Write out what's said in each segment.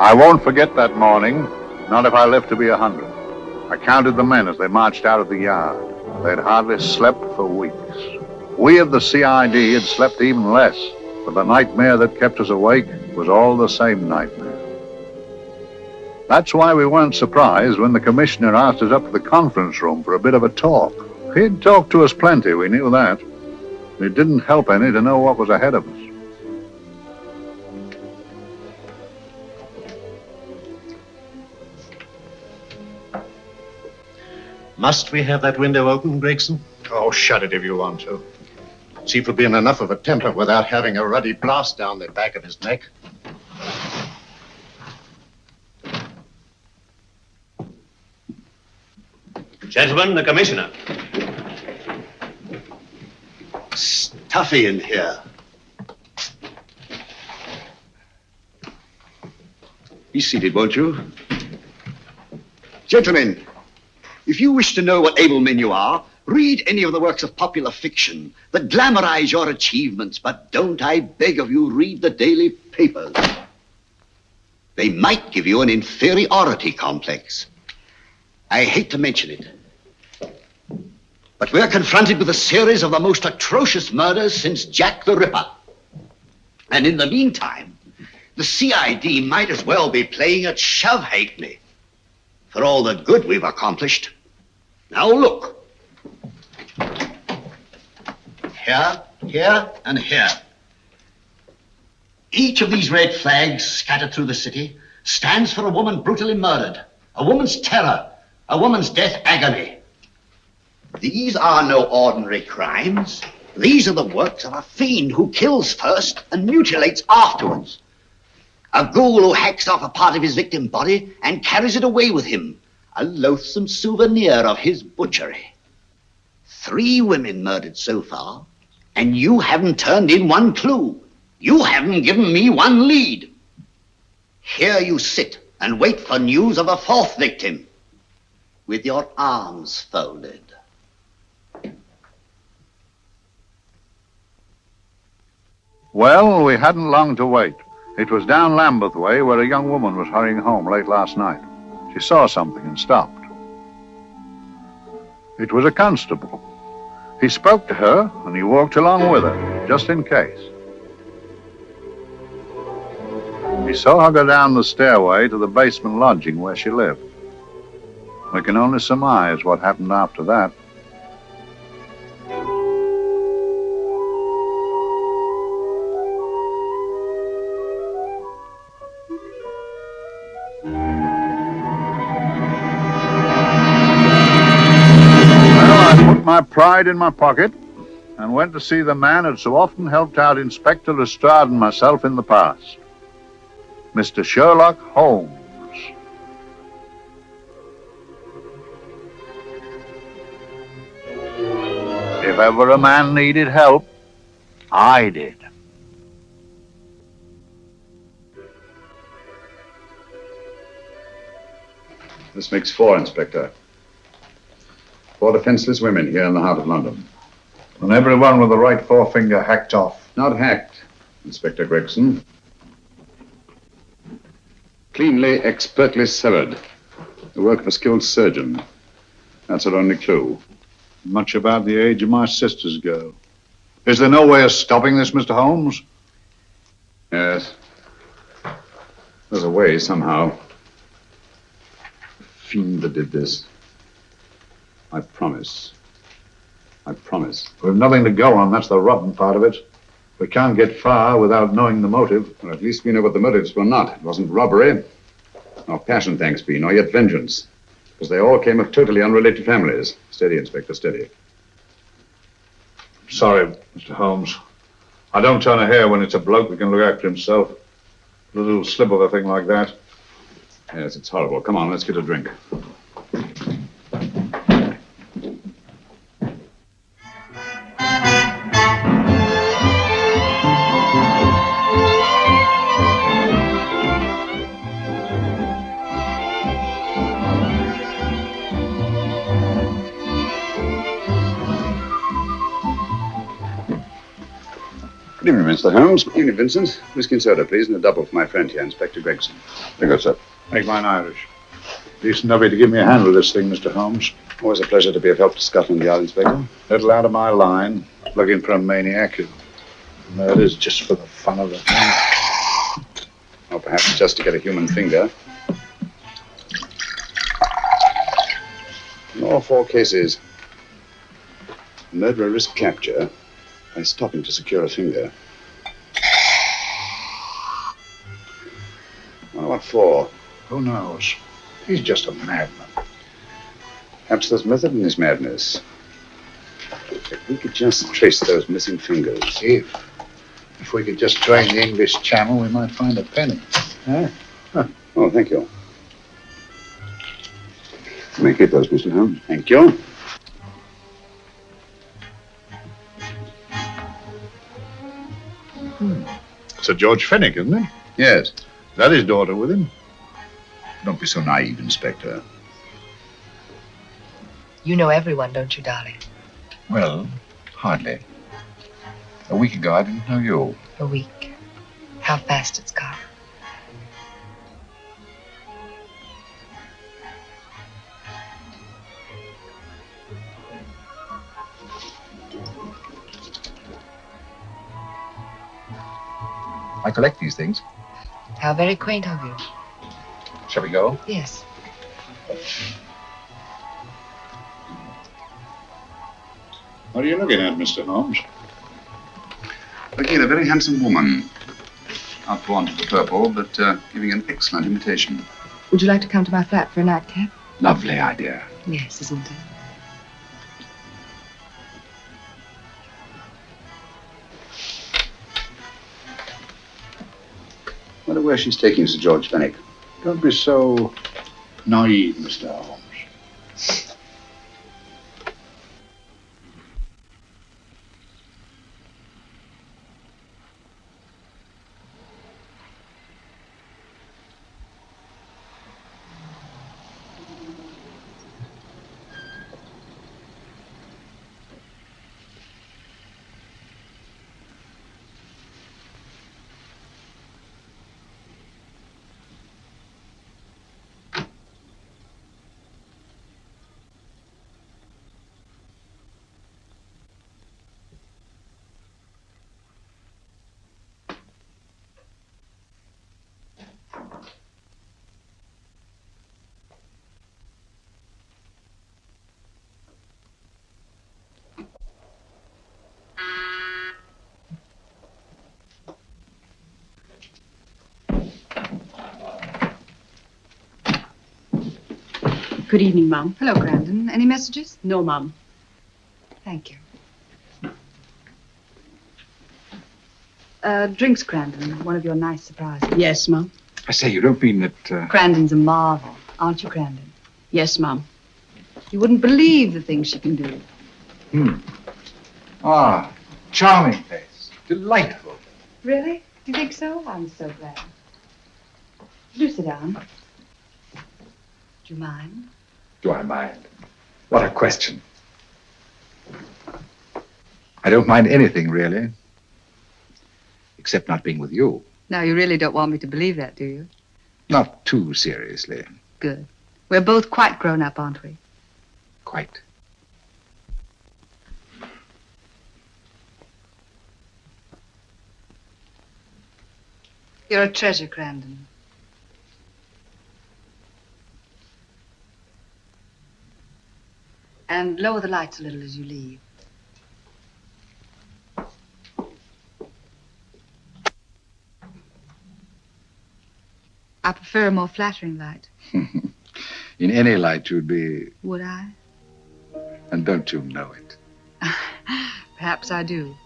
I won't forget that morning, not if I live to be 100. I counted the men as they marched out of the yard. They'd hardly slept for weeks. We of the CID had slept even less, but the nightmare that kept us awake was all the same nightmare. That's why we weren't surprised when the commissioner asked us up to the conference room for a bit of a talk. He'd talked to us plenty, we knew that. It didn't help any to know what was ahead of us. Must we have that window open, Gregson? Oh, shut it if you want to. Chief will be in enough of a temper without having a ruddy blast down the back of his neck. Gentlemen, the commissioner. Stuffy in here. Be seated, won't you? Gentlemen, if you wish to know what able men you are, read any of the works of popular fiction that glamorize your achievements, but don't, I beg of you, read the daily papers. They might give you an inferiority complex. I hate to mention it, but we're confronted with a series of the most atrocious murders since Jack the Ripper. And in the meantime, the CID might as well be playing at shove-halfpenny for all the good we've accomplished. Now look. Here, here, and here. Each of these red flags scattered through the city stands for a woman brutally murdered, a woman's terror, a woman's death agony. These are no ordinary crimes. These are the works of a fiend who kills first and mutilates afterwards. A ghoul who hacks off a part of his victim body and carries it away with him, a loathsome souvenir of his butchery. 3 women murdered so far, and you haven't turned in one clue. You haven't given me one lead. Here you sit and wait for news of a 4th victim, with your arms folded. Well, we hadn't long to wait. It was down Lambeth Way where a young woman was hurrying home late last night. She saw something and stopped. It was a constable. He spoke to her and he walked along with her, just in case. He saw her go down the stairway to the basement lodging where she lived. We can only surmise what happened after that. My pride in my pocket and went to see the man who'd so often helped out Inspector Lestrade and myself in the past, Mr. Sherlock Holmes. If ever a man needed help, I did. This makes 4, Inspector. 4 defenseless women here in the heart of London. And everyone with the right forefinger hacked off. Not hacked, Inspector Gregson. Cleanly, expertly severed. The work of a skilled surgeon. That's our only clue. Much about the age of my sister's girl. Is there no way of stopping this, Mr. Holmes? Yes. There's a way, somehow. The fiend that did this. I promise. I promise. We've nothing to go on. That's the rotten part of it. We can't get far without knowing the motive. Well, at least we know what the motives were not. It wasn't robbery, nor passion, thanks be, nor yet vengeance. Because they all came of totally unrelated families. Steady, Inspector, steady. Sorry, Mr. Holmes. I don't turn a hair when it's a bloke that can look after himself. A little slip of a thing like that. Yes, it's horrible. Come on, let's get a drink. Good evening, Mr. Holmes. Good evening, Vincent. Whiskey and soda, please, and a double for my friend here, Inspector Gregson. Very good, sir. Make mine Irish. Decent of you to give me a hand with this thing, Mr. Holmes. Always a pleasure to be of help to Scotland Yard, Inspector. Little out of my line, looking for a maniac who murders just for the fun of it. Or perhaps just to get a human finger. In all 4 cases, the murderer risked capture by stopping to secure a finger. Well, what for? Who knows? He's just a madman. Perhaps there's method in his madness. If we could just trace those missing fingers. If we could just drain the English Channel, we might find a penny. Huh? Oh, thank you. You may keep those, Mr. Holmes. Thank you. Sir George Fenwick, isn't it? Yes. Is that his daughter with him? Don't be so naive, Inspector. You know everyone, don't you, darling? Well, hardly. A week ago, I didn't know you. A week. How fast it's gone. I collect these things. How very quaint of you. Shall we go? Yes. What are you looking at, Mr. Holmes? Looking at a very handsome woman. Not for want of the purple, but giving an excellent imitation. Would you like to come to my flat for a nightcap? Lovely idea. Yes, isn't it? Wonder where she's taking Sir George Fenwick. Don't be so naive, Mr. Holmes. Good evening, Mum. Hello, Grandon. Any messages? No, Mum. Thank you. Drinks, Grandon. One of your nice surprises. Yes, Mum. I say, you don't mean that... Grandon's a marvel, aren't you, Grandon? Yes, Mum. You wouldn't believe the things she can do. Ah, charming place. Delightful. Really? Do you think so? I'm so glad. Do sit down. Do you mind? Do I mind? What a question. I don't mind anything, really. Except not being with you. Now, you really don't want me to believe that, do you? Not too seriously. Good. We're both quite grown up, aren't we? Quite. You're a treasure, Grandon. And lower the lights a little as you leave. I prefer a more flattering light. In any light, you'd be... Would I? And don't you know it? Perhaps I do.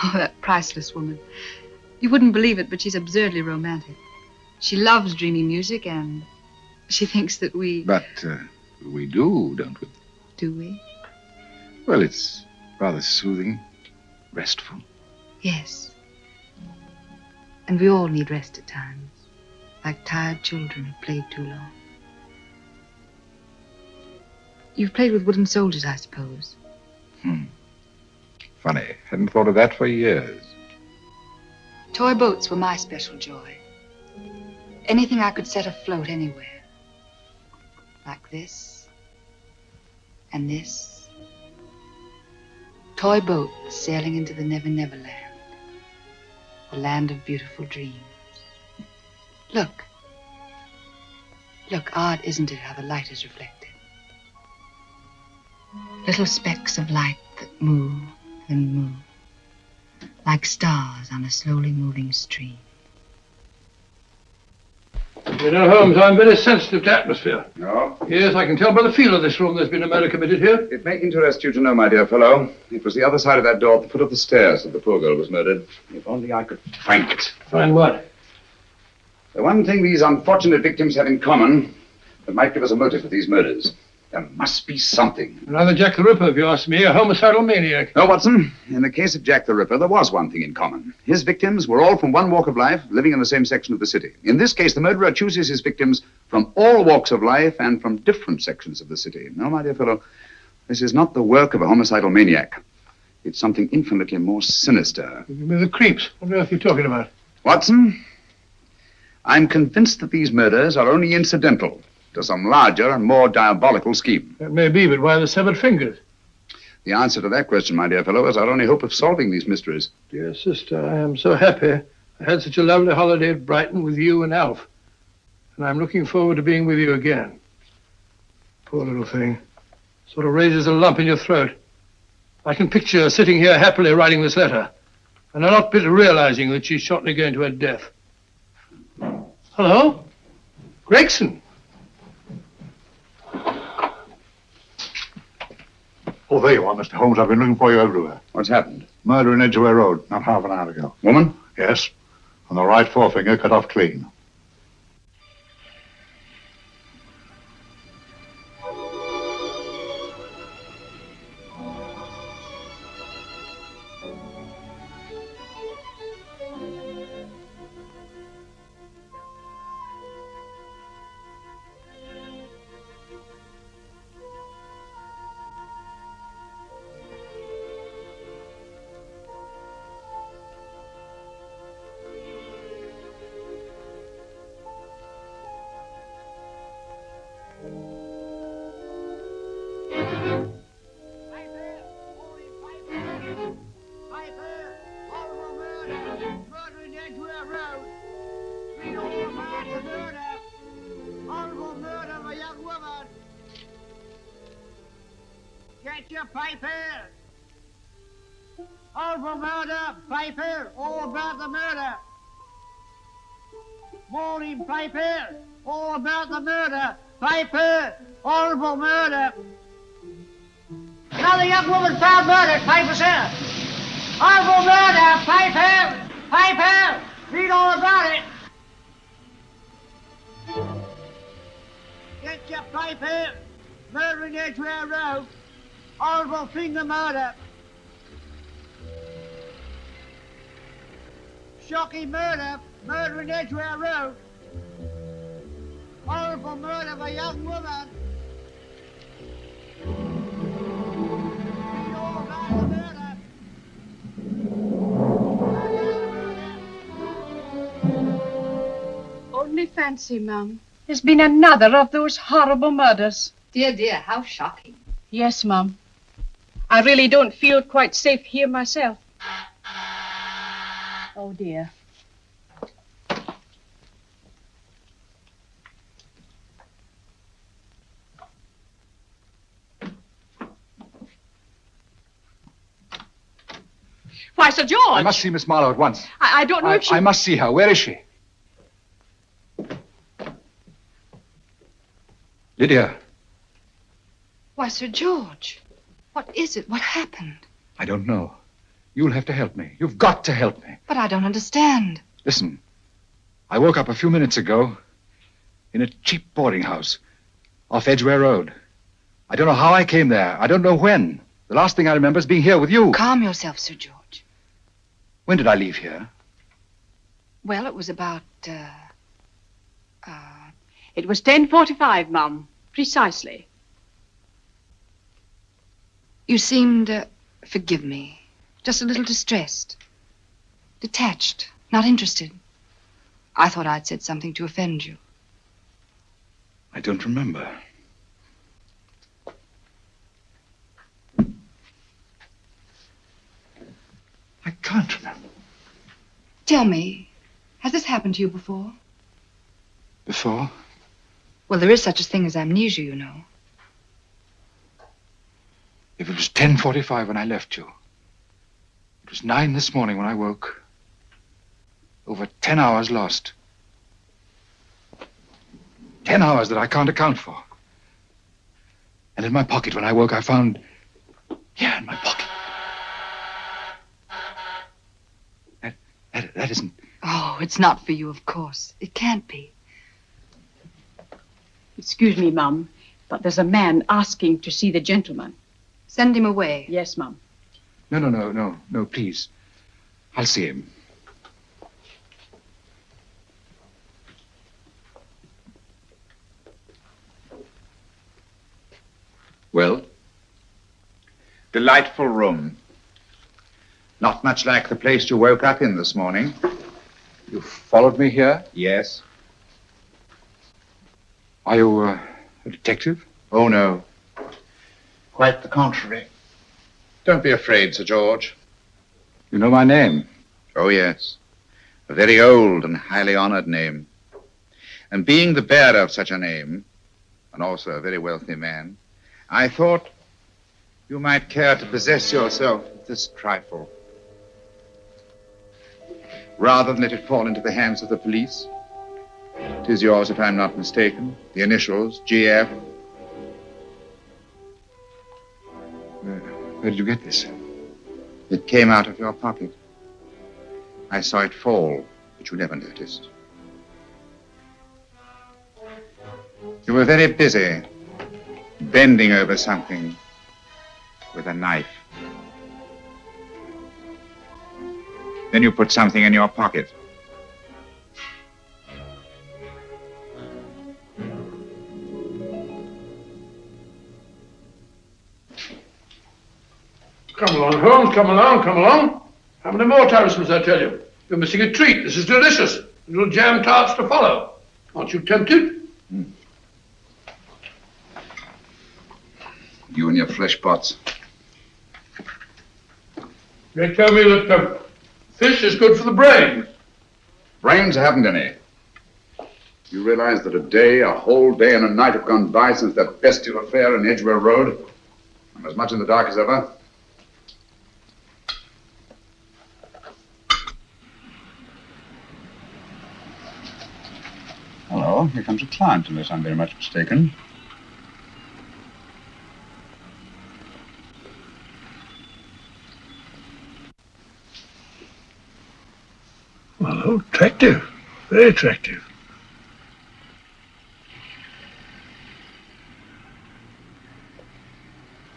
Oh, that priceless woman. You wouldn't believe it, but she's absurdly romantic. She loves dreamy music, and she thinks that we... But we do, don't we? Do we? Well, it's rather soothing, restful. Yes. And we all need rest at times. like tired children who played too long. You've played with wooden soldiers, I suppose. Funny. Hadn't thought of that for years. Toy boats were my special joy. Anything I could set afloat anywhere. Like this. And this. Toy boats sailing into the Never Never Land. The land of beautiful dreams. Look. Look, odd, isn't it, how the light is reflected? Little specks of light that move and move. Like stars on a slowly moving stream. You know, Holmes, I'm very sensitive to atmosphere. No? Yes, I can tell by the feel of this room there's been a murder committed here. It may interest you to know, my dear fellow, it was the other side of that door at the foot of the stairs that the poor girl was murdered. If only I could find it. Find what? The one thing these unfortunate victims have in common that might give us a motive for these murders. There must be something. Another Jack the Ripper, if you ask me, a homicidal maniac. No, Watson. In the case of Jack the Ripper, there was one thing in common. His victims were all from one walk of life, living in the same section of the city. In this case, the murderer chooses his victims from all walks of life and from different sections of the city. No, my dear fellow, this is not the work of a homicidal maniac. It's something infinitely more sinister. Give me the creeps. What on earth are you talking about? Watson, I'm convinced that these murders are only incidental to some larger and more diabolical scheme. That may be, but why the severed fingers? The answer to that question, my dear fellow, is our only hope of solving these mysteries. Dear sister, I am so happy. I had such a lovely holiday at Brighton with you and Alf. And I'm looking forward to being with you again. Poor little thing. Sort of raises a lump in your throat. I can picture her sitting here happily writing this letter. And I'm not bit realizing that she's shortly going to her death. Hello? Gregson. Oh, there you are, Mr. Holmes. I've been looking for you everywhere. What's happened? Murder in Edgware Road, not half an hour ago. Woman? Yes. And the right forefinger cut off clean. Get your papers! All for murder, papers, all about the murder. Morning papers, all about the murder. Papers, horrible murder. Another young woman found murdered, papers here. Horrible murder, papers, papers, read all about it. Get your papers, murder in Edgware Road. Horrible finger murder. Shocking murder, murder in Edgware Road. Horrible murder of a young woman. Read all about the murder. Only fancy, Mum. There's been another of those horrible murders. Dear, dear, how shocking. Yes, Mum. I really don't feel quite safe here myself. Oh, dear. Why, Sir George! I must see Miss Marlowe at once. I don't know if she... I must see her. Where is she? Lydia. Why, Sir George, what is it? What happened? I don't know. You'll have to help me. You've got to help me. But I don't understand. Listen, I woke up a few minutes ago in a cheap boarding house off Edgware Road. I don't know how I came there. I don't know when. The last thing I remember is being here with you. Calm yourself, Sir George. When did I leave here? Well, it was about It was 10:45, Mum. Precisely. You seemed, forgive me, just a little distressed. Detached, not interested. I thought I'd said something to offend you. I don't remember. I can't remember. Tell me, has this happened to you before? Before? Well, there is such a thing as amnesia, you know. If it was 10:45 when I left you, it was 9 this morning when I woke. Over 10 hours lost. 10 hours that I can't account for. And in my pocket when I woke, I found... Yeah, in my pocket. That isn't... Oh, it's not for you, of course. It can't be. Excuse me, Mum, but there's a man asking to see the gentleman. Send him away. Yes, Mum. No, please. I'll see him. Well? Delightful room. Not much like the place you woke up in this morning. You followed me here? Yes. Are you a detective? Oh, no. Quite the contrary. Don't be afraid, Sir George. You know my name? Oh, yes. A very old and highly honored name. And being the bearer of such a name, and also a very wealthy man, I thought you might care to possess yourself of this trifle. Rather than let it fall into the hands of the police. It is yours, if I'm not mistaken. The initials, GF. Where did you get this? It came out of your pocket. I saw it fall, but you never noticed. You were very busy, bending over something with a knife. Then you put something in your pocket. Come along, Holmes, come along. How many more times must I tell you? You're missing a treat. This is delicious. Little jam tarts to follow. Aren't you tempted? You and your flesh pots. They tell me that fish is good for the brain. Brains haven't any. You realize that a whole day and a night have gone by since that bestial affair in Edgware Road? I'm as much in the dark as ever. Hello, here comes a client, unless I'm very much mistaken. Well, attractive. Very attractive.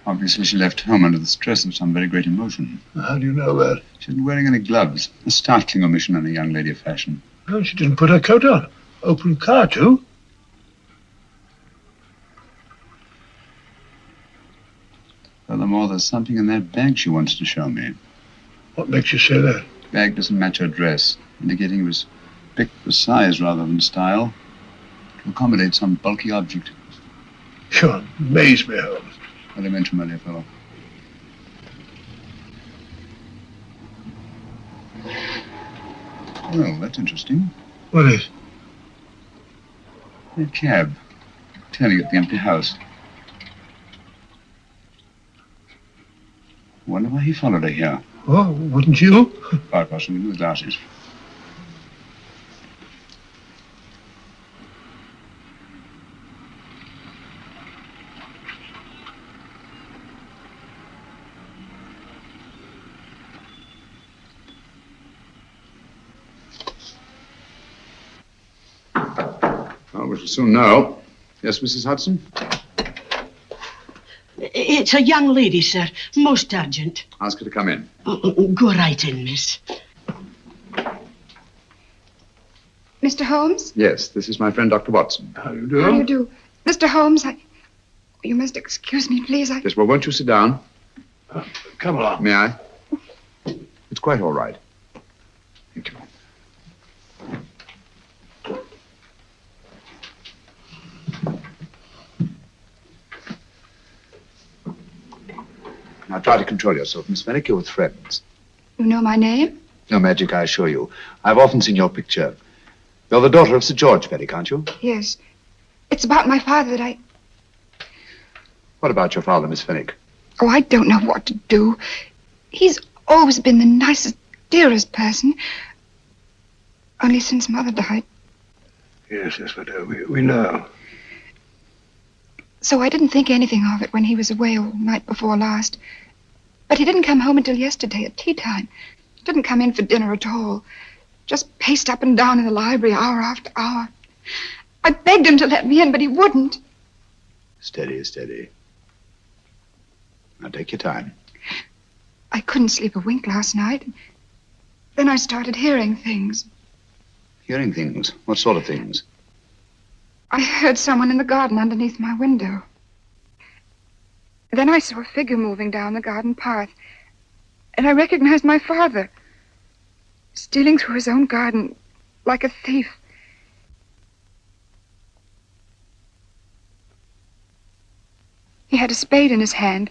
Obviously, she left home under the stress of some very great emotion. How do you know that? She isn't wearing any gloves. A startling omission in a young lady of fashion. Well, she didn't put her coat on. Open car, too. Furthermore, there's something in that bag she wants to show me. What makes you say that? The bag doesn't match her dress, indicating it was picked for size rather than style, to accommodate some bulky object. You amaze me, Holmes. What do you mention, my dear fellow? Well, that's interesting. What is? A cab, turning at the empty house. Wonder why he followed her here. Oh, wouldn't you? Quite possibly with glasses. Well, we shall soon know. Yes, Mrs. Hudson? It's a young lady, sir. Most urgent. Ask her to come in. Go right in, miss. Mr. Holmes? Yes, this is my friend, Dr. Watson. How do you do? How do you do? Mr. Holmes, you must excuse me, please. Yes, well, won't you sit down? Come along. May I? It's quite all right. Thank you. Now try to control yourself, Miss Fenwick. You're with friends. You know my name? No magic, I assure you. I've often seen your picture. You're the daughter of Sir George Fenwick, aren't you? Yes. It's about my father that I... What about your father, Miss Fenwick? Oh, I don't know what to do. He's always been the nicest, dearest person. Only since Mother died. Yes, we do. We know. So I didn't think anything of it when he was away all night before last. But he didn't come home until yesterday at tea time. Didn't come in for dinner at all. Just paced up and down in the library hour after hour. I begged him to let me in, but he wouldn't. Steady, steady. Now take your time. I couldn't sleep a wink last night. Then I started hearing things. Hearing things? What sort of things? I heard someone in the garden underneath my window. Then I saw a figure moving down the garden path. And I recognized my father. Stealing through his own garden like a thief. He had a spade in his hand.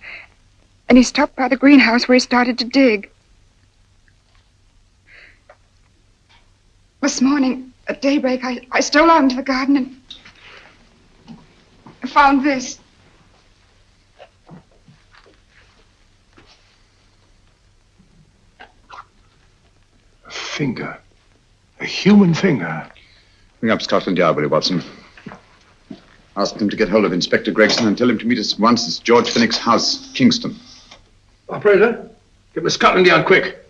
And he stopped by the greenhouse where he started to dig. This morning, at daybreak, I stole out into the garden and found this. A finger. A human finger. Bring up Scotland Yard, will you, Watson? Ask them to get hold of Inspector Gregson and tell him to meet us at once at George Fenwick's house, Kingston. Operator, get me Scotland Yard quick.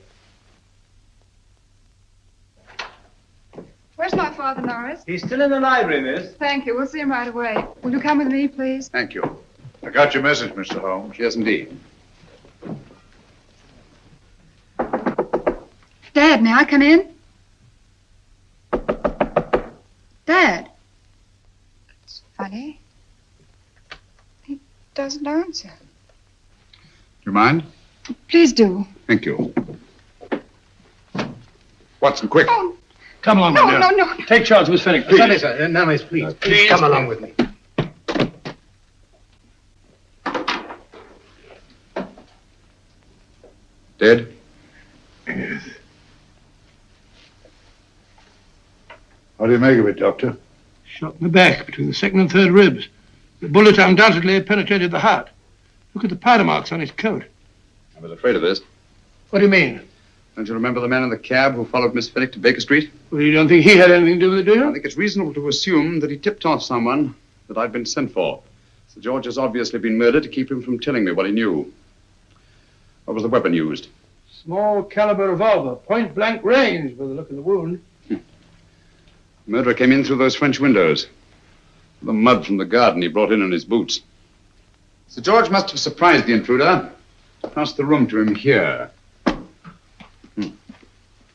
Where's my father, Norris? He's still in the library, miss. Thank you. We'll see him right away. Will you come with me, please? Thank you. I got your message, Mr. Holmes. Yes, indeed. Dad, may I come in? Dad. It's funny. He doesn't answer. You mind? Please do. Thank you. Watson, quick. Oh, Come along, my dear. no. Take charge, Miss Fenwick, please. Sorry, sir. Now, miss, please. Please come along with me. Dead? Yes. What do you make of it, Doctor? Shot in the back between the second and third ribs. The bullet undoubtedly penetrated the heart. Look at the powder marks on his coat. I was afraid of this. What do you mean? Don't you remember the man in the cab who followed Miss Fenwick to Baker Street? Well, you don't think he had anything to do with it, do I you? think it's reasonable to assume that he tipped off someone that I'd been sent for. Sir George has obviously been murdered to keep him from telling me what he knew. What was the weapon used? Small caliber revolver, point blank range, by the look of the wound. The murderer came in through those French windows. The mud from the garden he brought in his boots. Sir George must have surprised the intruder. Passed the room to him here.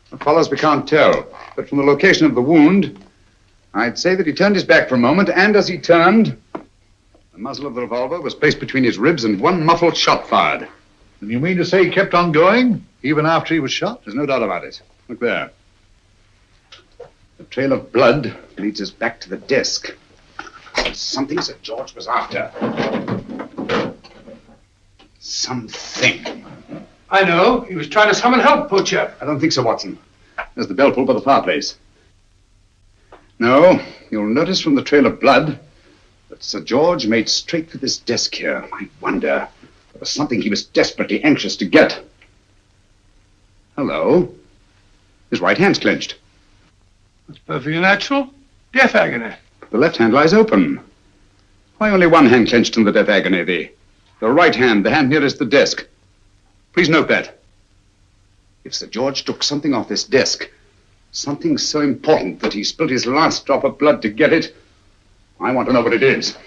What follows we can't tell. But from the location of the wound, I'd say that he turned his back for a moment, and as he turned, the muzzle of the revolver was placed between his ribs and one muffled shot fired. And you mean to say he kept on going, even after he was shot? There's no doubt about it. Look there. The trail of blood leads us back to the desk. Something Sir George was after. Something. I know. He was trying to summon help, poor chap. I don't think so, Watson. There's the bell pull by the fireplace. No, you'll notice from the trail of blood that Sir George made straight for this desk here. I wonder. There was something he was desperately anxious to get. Hello. His right hand's clenched. That's perfectly natural. Death agony. The left hand lies open. Why only one hand clenched in the death agony? The right hand, the hand nearest the desk. Please note that. If Sir George took something off this desk, something so important that he spilled his last drop of blood to get it, I want to know what it is.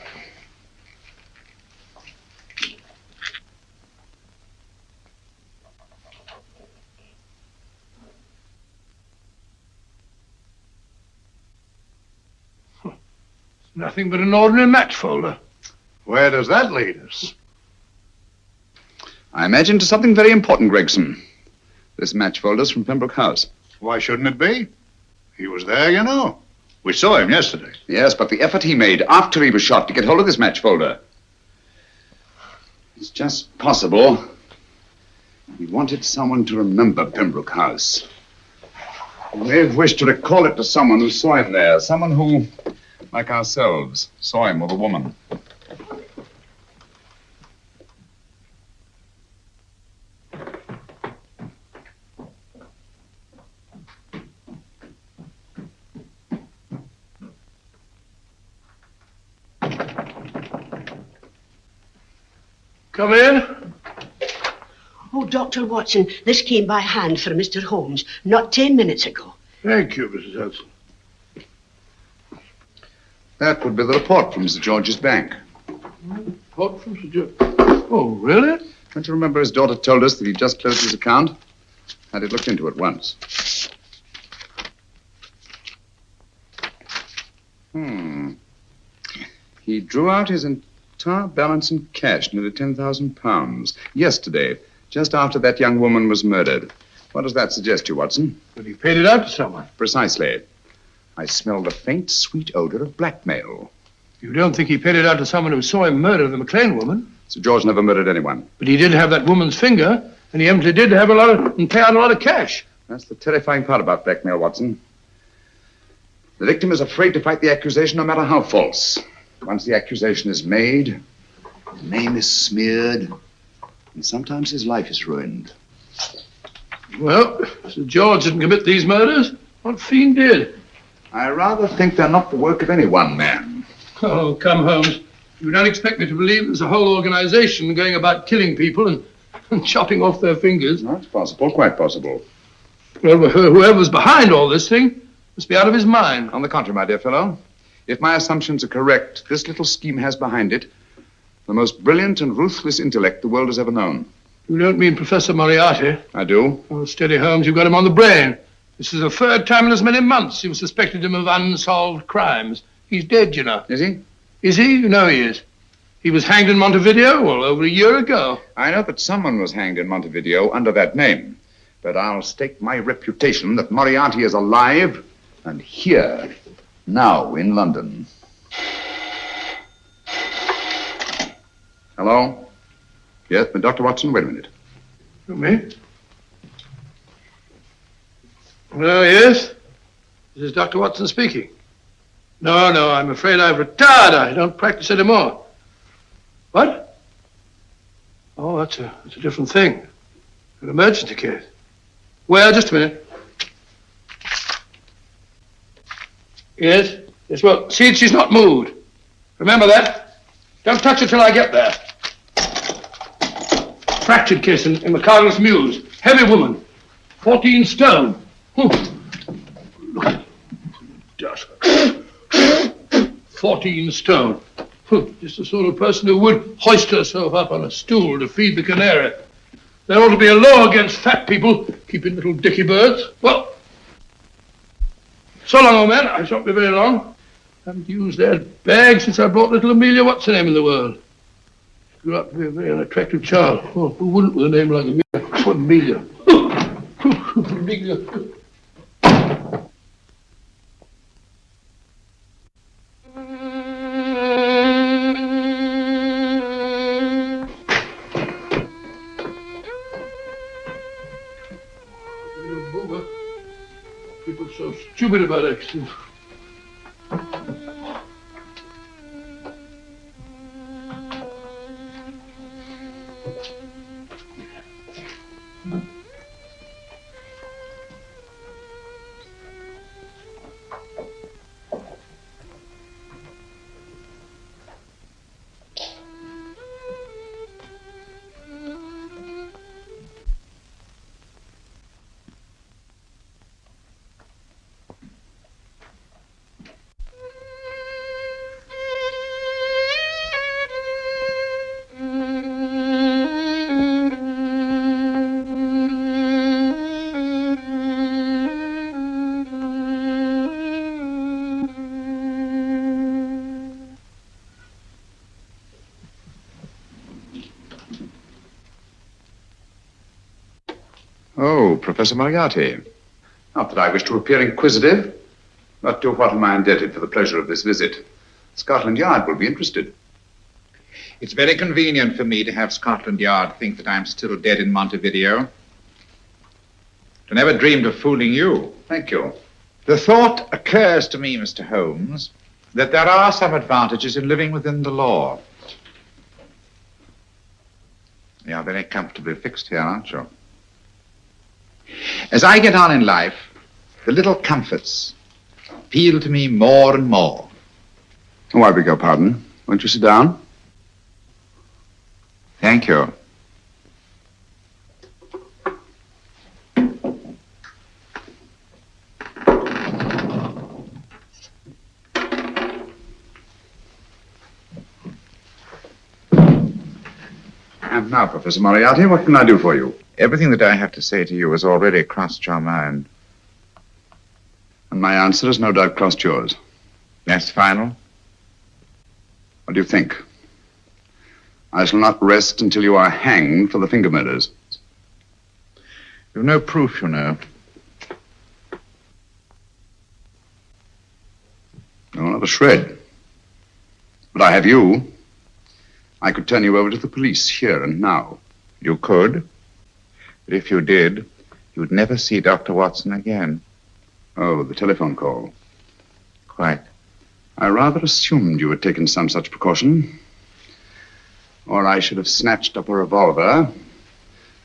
Nothing but an ordinary match folder. Where does that lead us? I imagine to something very important, Gregson. This match folder's from Pembroke House. Why shouldn't it be? He was there, you know. We saw him yesterday. Yes, but the effort he made after he was shot to get hold of this match folder. It's just possible he wanted someone to remember Pembroke House. He may have wished to recall it to someone who saw him there. Someone who, like ourselves, saw him with a woman. Come in. Oh, Dr. Watson, this came by hand for Mr. Holmes not 10 minutes ago. Thank you, Mrs. Hudson. That would be the report from Sir George's bank. Report from Sir George. Oh, really? Don't you remember his daughter told us that he'd just closed his account? Had it looked into at once. He drew out his entire balance in cash, nearly £10,000, yesterday, just after that young woman was murdered. What does that suggest to you, Watson? But he paid it out to someone. Precisely. I smelled a faint, sweet odor of blackmail. You don't think he paid it out to someone who saw him murder the McLean woman? Sir George never murdered anyone. But he did have that woman's finger, and he evidently did have and pay out a lot of cash. That's the terrifying part about blackmail, Watson. The victim is afraid to fight the accusation, no matter how false. Once the accusation is made, his name is smeared, and sometimes his life is ruined. Well, Sir George didn't commit these murders. What fiend did? I rather think they're not the work of any one man. Oh, come, Holmes. You don't expect me to believe there's a whole organization going about killing people and chopping off their fingers. No, it's possible, quite possible. Well, whoever's behind all this thing must be out of his mind. On the contrary, my dear fellow, if my assumptions are correct, this little scheme has behind it the most brilliant and ruthless intellect the world has ever known. You don't mean Professor Moriarty? I do. Oh, steady, Holmes. You've got him on the brain. This is the third time in as many months you've suspected him of unsolved crimes. He's dead, you know. Is he? Is he? You know he is. He was hanged in Montevideo, well, over a year ago. I know that someone was hanged in Montevideo under that name. But I'll stake my reputation that Moriarty is alive and here, now in London. Hello? Yes, but Dr. Watson, wait a minute. Me? Oh, yes? This is Dr. Watson speaking. No, I'm afraid I've retired. I don't practice anymore. What? Oh, that's a different thing. An emergency case. Well, just a minute. Yes? Yes, well, see, she's not moved. Remember that? Don't touch her till I get there. Fractured case in the Cardinal's Mews. Heavy woman. 14 stone. Look at it. Dust. 14 stone. Just the sort of person who would hoist herself up on a stool to feed the canary. There ought to be a law against fat people keeping little dicky birds. Well, so long, old man. I shan't be very long. Haven't used that bag since I brought little Amelia what's her name in the world. She grew up to be a very unattractive child. Oh, who wouldn't with a name like Amelia? Amelia. People so stupid about accidents. Oh, Professor Moriarty. Not that I wish to appear inquisitive, but to what am I indebted for the pleasure of this visit? Scotland Yard will be interested. It's very convenient for me to have Scotland Yard think that I'm still dead in Montevideo. I never dreamed of fooling you. Thank you. The thought occurs to me, Mr. Holmes, that there are some advantages in living within the law. You are very comfortably fixed here, aren't you? As I get on in life, the little comforts appeal to me more and more. Oh, I beg your pardon. Won't you sit down? Thank you. And now, Professor Moriarty, what can I do for you? Everything that I have to say to you has already crossed your mind. And my answer has no doubt crossed yours. That's final? What do you think? I shall not rest until you are hanged for the finger murders. You've no proof, you know. No, not a shred. But I have you. I could turn you over to the police here and now. You could. But if you did, you'd never see Dr. Watson again. Oh, the telephone call. Quite. I rather assumed you had taken some such precaution. Or I should have snatched up a revolver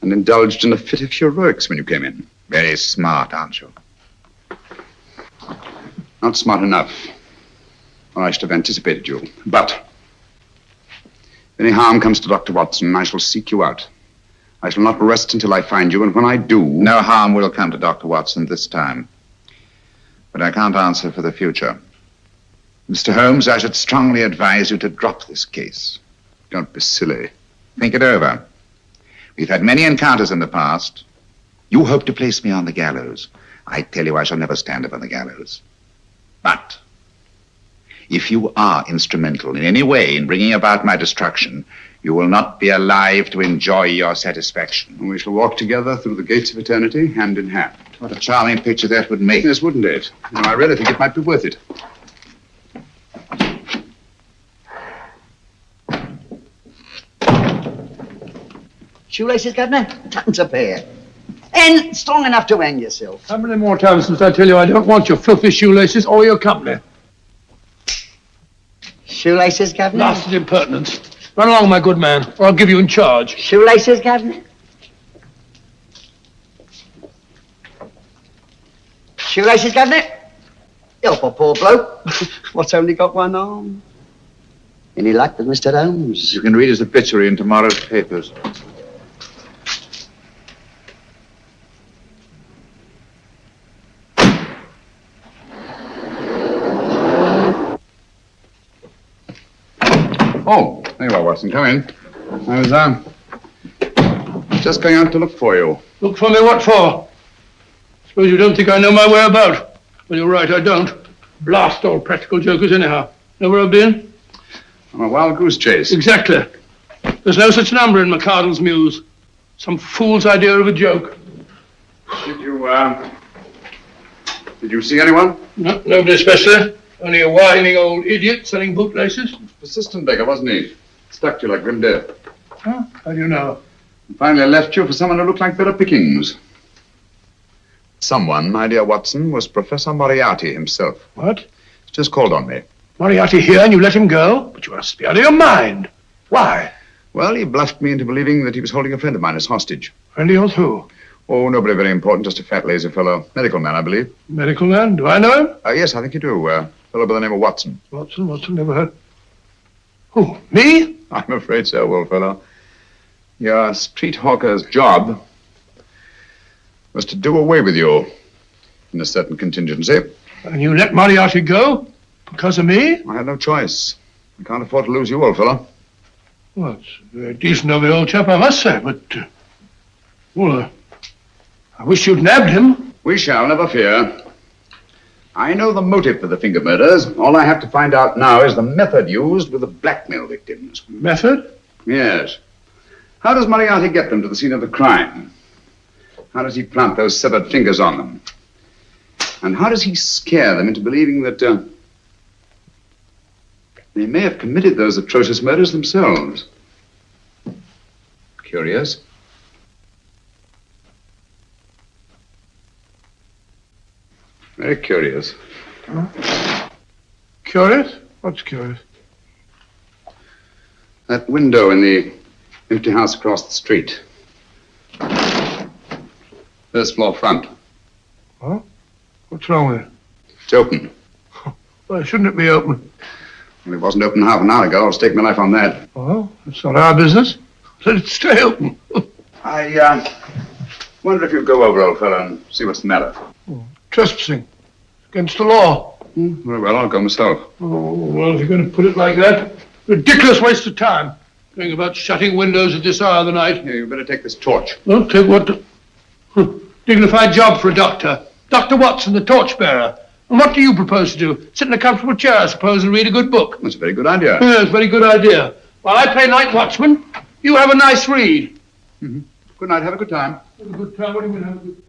and indulged in a fit of heroics when you came in. Very smart, aren't you? Not smart enough. Or I should have anticipated you. But if any harm comes to Dr. Watson, I shall seek you out. I shall not rest until I find you, and when I do... No harm will come to Dr. Watson this time. But I can't answer for the future. Mr. Holmes, I should strongly advise you to drop this case. Don't be silly. Think it over. We've had many encounters in the past. You hope to place me on the gallows. I tell you, I shall never stand up on the gallows. But if you are instrumental in any way in bringing about my destruction, you will not be alive to enjoy your satisfaction. And we shall walk together through the gates of eternity, hand in hand. What a charming picture that would make. Yes, wouldn't it? No, I really think it might be worth it. Shoelaces, Governor? Tuppence a pair. And strong enough to hang yourself. How many more times must I tell you I don't want your filthy shoelaces or your company? Shoelaces, Governor? Blasted impertinence. Run along, my good man, or I'll give you in charge. Shoelaces, Governor? Shoelaces, Governor? Help a poor bloke. What's only got one arm? Any luck with Mr. Holmes? You can read his obituary in tomorrow's papers. Oh, there you are, Watson. Come in. I was, just going out to look for you. Look for me what for? Suppose you don't think I know my way about. Well, you're right, I don't. Blast all practical jokers anyhow. Know where I've been? On a wild goose chase. Exactly. There's no such number in McCardle's Muse. Some fool's idea of a joke. Did you see anyone? No, nobody especially. Only a whining old idiot selling bootlaces. Persistent beggar, wasn't he? Stuck to you like grim death. Huh? How do you know? And finally left you for someone who looked like better pickings. Someone, my dear Watson, was Professor Moriarty himself. What? He's just called on me. Moriarty here and you let him go? But you must be out of your mind. Why? Well, he bluffed me into believing that he was holding a friend of mine as hostage. Friend of yours who? Oh, nobody very important, just a fat, lazy fellow. Medical man, I believe. Medical man? Do I know him? Yes, I think you do. A fellow by the name of Watson. Watson, never heard. Who, me? I'm afraid so, old fellow. Your street hawker's job was to do away with you in a certain contingency. And you let Moriarty go? Because of me? I had no choice. I can't afford to lose you, old fellow. Well, it's very decent of the old chap, I must say, but... I wish you'd nabbed him. We shall, never fear. I know the motive for the finger murders. All I have to find out now is the method used with the blackmail victims. Method? Yes. How does Moriarty get them to the scene of the crime? How does he plant those severed fingers on them? And how does he scare them into believing that they may have committed those atrocious murders themselves? Curious. Very curious. Huh? Curious? What's curious? That window in the empty house across the street. First floor front. Huh? What's wrong with it? It's open. Why shouldn't it be open? Well, it wasn't open half an hour ago. I'll stake my life on that. Well, it's not our business. Let it stay open. I wonder if you'd go over, old fellow, and see what's the matter. Trespassing. Against the law. Very well, I'll go myself. Oh, well, if you're going to put it like that, ridiculous waste of time. Going about shutting windows at this hour of the night. Yeah, you better take this torch. Well, take what? Dignified job for a doctor. Dr. Watson, the torchbearer. And what do you propose to do? Sit in a comfortable chair, I suppose, and read a good book? That's a very good idea. Yes, very good idea. While I play night watchman, you have a nice read. Mm-hmm. Good night. Have a good time. Have a good time. What do you mean, have a good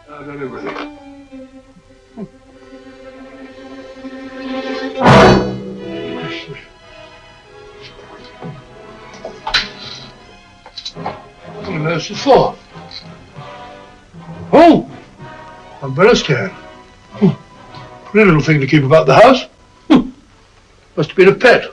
I got everything. What on earth is it for? Oh! Umbrella stand. Pretty little thing to keep about the house. Must have been a pet.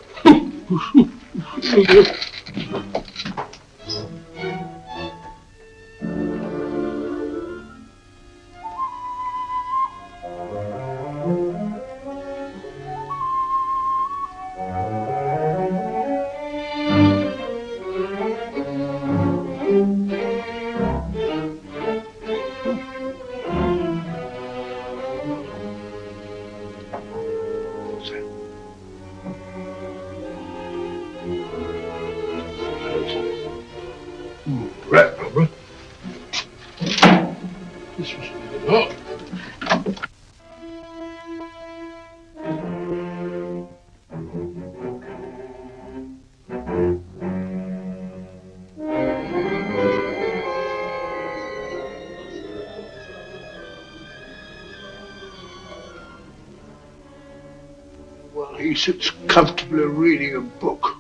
Rat rubber. This was oh. Well, he sits comfortably reading a book.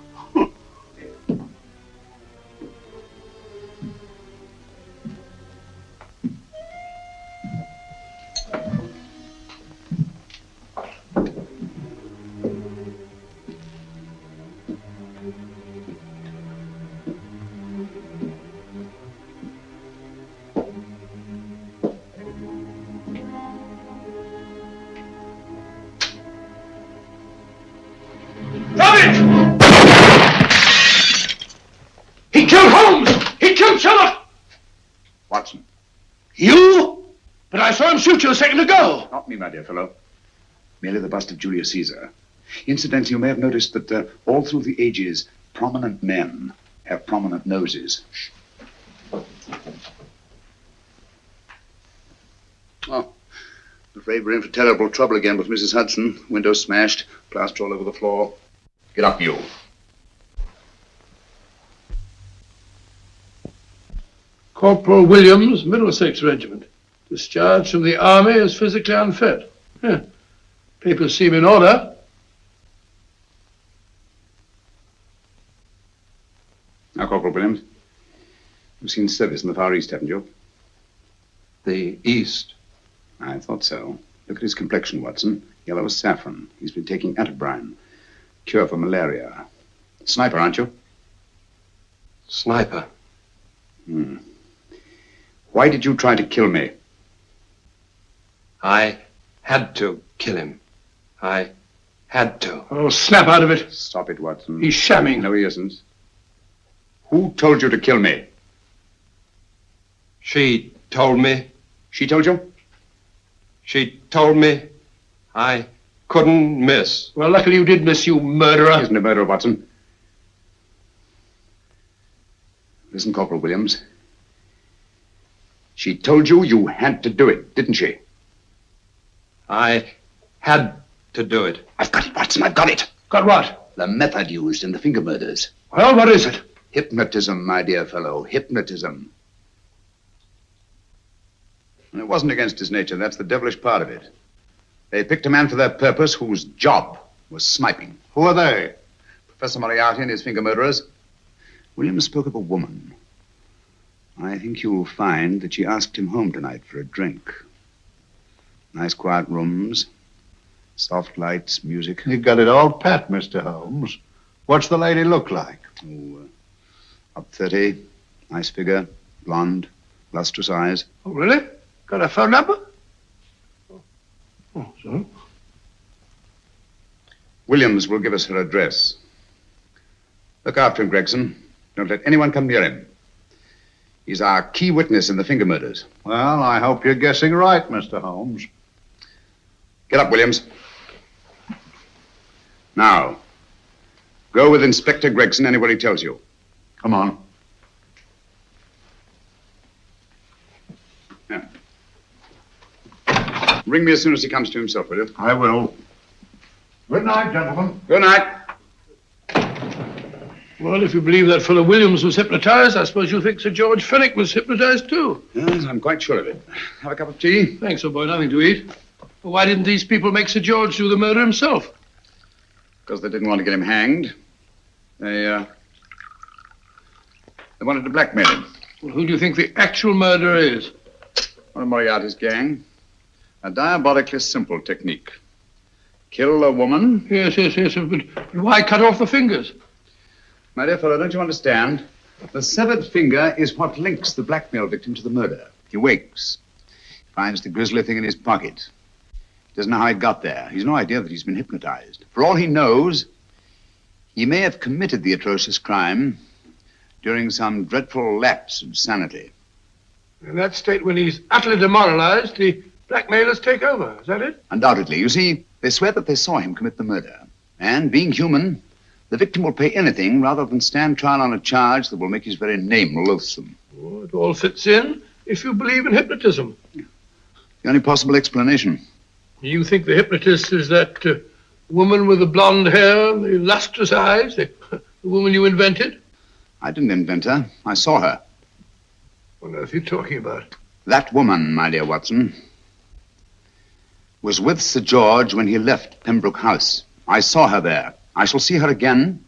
He killed Holmes! He killed Sherlock! Watson. You? But I saw him shoot you a second ago. Not me, my dear fellow. Merely the bust of Julius Caesar. Incidentally, you may have noticed that all through the ages, prominent men have prominent noses. Shh. Oh, I'm afraid we're in for terrible trouble again with Mrs. Hudson. Window smashed, plaster all over the floor. Get up, you. Corporal Williams, Middlesex Regiment. Discharged from the army as physically unfit. Yeah. Papers seem in order. Now, Corporal Williams, you've seen service in the Far East, haven't you? The East? I thought so. Look at his complexion, Watson. Yellow as saffron. He's been taking atabrine. Cure for malaria. Sniper, aren't you? Sniper. Why did you try to kill me? I had to kill him. I had to. Oh, snap out of it. Stop it, Watson. He's shamming. No, he isn't. Who told you to kill me? She told me. She told you? She told me I couldn't miss. Well, luckily you did miss, you murderer. He isn't a murderer, Watson. Listen, Corporal Williams. She told you you had to do it, didn't she? I had to do it. I've got it, Watson, I've got it. Got what? The method used in the finger murders. Well, what is it? Hypnotism, my dear fellow, hypnotism. And it wasn't against his nature, that's the devilish part of it. They picked a man for their purpose whose job was sniping. Who are they? Professor Moriarty and his finger murderers. Williams spoke of a woman. I think you'll find that she asked him home tonight for a drink. Nice quiet rooms, soft lights, music. You've got it all pat, Mr. Holmes. What's the lady look like? Oh, up 30, nice figure, blonde, lustrous eyes. Oh, really? Got a phone number? Oh, so? Williams will give us her address. Look after him, Gregson. Don't let anyone come near him. He's our key witness in the finger murders. Well, I hope you're guessing right, Mr. Holmes. Get up, Williams. Now, go with Inspector Gregson anywhere he tells you. Come on. Yeah. Ring me as soon as he comes to himself, will you? I will. Good night, gentlemen. Good night. Well, if you believe that fellow Williams was hypnotized, I suppose you think Sir George Fenwick was hypnotized too. Yes, I'm quite sure of it. Have a cup of tea? Thanks, old boy. Nothing to eat. Well, why didn't these people make Sir George do the murder himself? Because they didn't want to get him hanged. They wanted to blackmail him. Well, who do you think the actual murderer is? One of Moriarty's gang. A diabolically simple technique. Kill a woman. Yes, but why cut off the fingers? My dear fellow, don't you understand? The severed finger is what links the blackmail victim to the murder. He wakes, finds the grisly thing in his pocket. He doesn't know how it got there. He's no idea that he's been hypnotized. For all he knows, he may have committed the atrocious crime during some dreadful lapse of sanity. In that state, when he's utterly demoralized, the blackmailers take over. Is that it? Undoubtedly. You see, they swear that they saw him commit the murder. And being human, the victim will pay anything rather than stand trial on a charge that will make his very name loathsome. Oh, it all fits in if you believe in hypnotism. The only possible explanation. You think the hypnotist is that woman with the blonde hair, the lustrous eyes, the woman you invented? I didn't invent her. I saw her. What on earth are you talking about? That woman, my dear Watson, was with Sir George when he left Pembroke House. I saw her there. I shall see her again,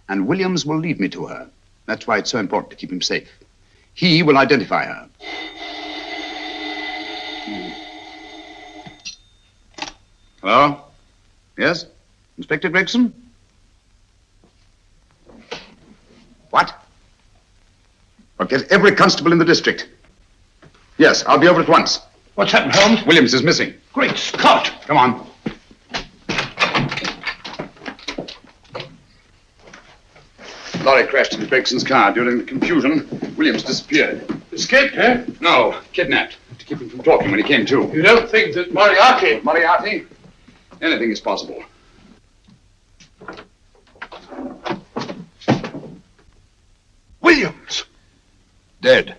and Williams will lead me to her. That's why it's so important to keep him safe. He will identify her. Hello? Yes? Inspector Gregson? What? Well, get every constable in the district. Yes, I'll be over at once. What's happened, Holmes? Williams is missing. Great Scott! Come on. Lorry crashed into Gregson's car. During the confusion, Williams disappeared. Escaped, eh? No, kidnapped. To keep him from talking when he came to. You don't think that Moriarty... Moriarty? Anything is possible. Williams! Dead.